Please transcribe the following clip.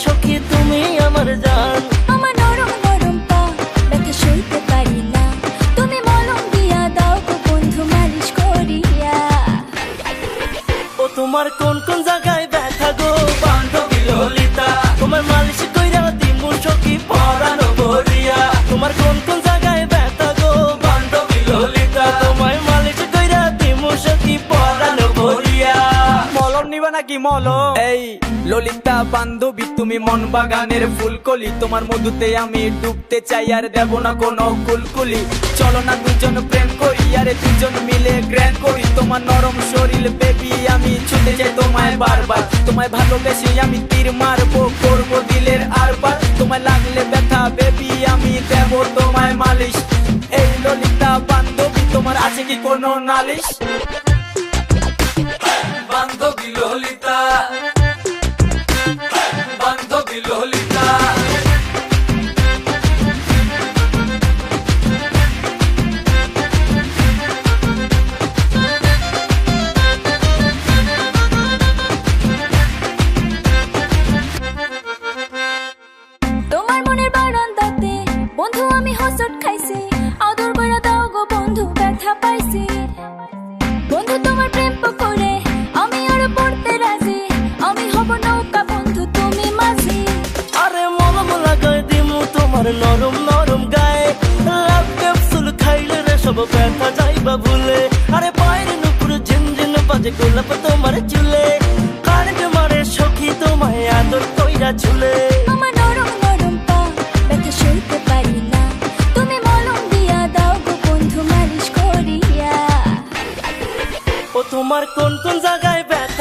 সখী তুমি আমার জান। আমার নরম নরম পা ব্যথা সইতে পারি না, তুমি মলম দিয়া দাও গো বন্ধু মালিশ করিয়া। ও তোমার কোন কোন জায়গায় ব্যথা গো বান্ধবী ললিতা, তোমার মালিশ কইরা দিমু সখী পরানো ভরিয়া। তোমার কোন কোন জায়গায় ব্যথা গো বান্ধবী ললিতা, তোমার মালিশ কইরা দিমু সখী পরানো ভরিয়া। মলম নিবা নাকি মলম? এই ললিতা বান্ধবী তুমি মন বাগানের ফুলকলি, তোমার মধুতে আমি ডুবতে চাই আর দেব না কোনো কুলকুলি। চলো না দুজন প্রেম করি আরে দুজন মিলে গ্র্যান্ড করি, তোমার নরম শরীর বেবি আমি ছুটে যাই তোমায় বারবার। তোমায় ভালোবেসে আমি তীর মারবো, করবো দিলের আরবার। তোমায় লাগলে ব্যথা বেবি আমি দেব তোমায় মালিশ। এই ললিতা বান্ধবী তোমার আছে কি কোনো নালিশ? বান্ধবী ললিতা, বান্ধবী ললিতা। তোমার মনের বারান্দাতে বন্ধু আমি হোঁচট খাইছি, আদর করে দাও গো বন্ধু ব্যথা পাইছি। বন্ধু তোমার প্রেম পুকুরে আমি আরো পড়তে রাজি, আমি হব নৌকা বন্ধু তুমি মাঝি। আরে মলম লাগাই দিমু তোমার নরম নরম গায়ে, লাভ ক্যাপসুল খাইলে রে সব ব্যথা যাইবা ভুলে। আরে বাইরে নুপুর ঝিনঝিন বাজে গোলাপ তোমার চুলে, কারেন্ট মারে সখী তোমায় আদর কইরা ঝুলে। আমার নরম নরম পা ব্যথা সইতে পারি না, তুমি মলম দিয়া দাও গো বন্ধু মালিশ করিয়া। ও তোমার কোন কোন জায়গায় ব্যথা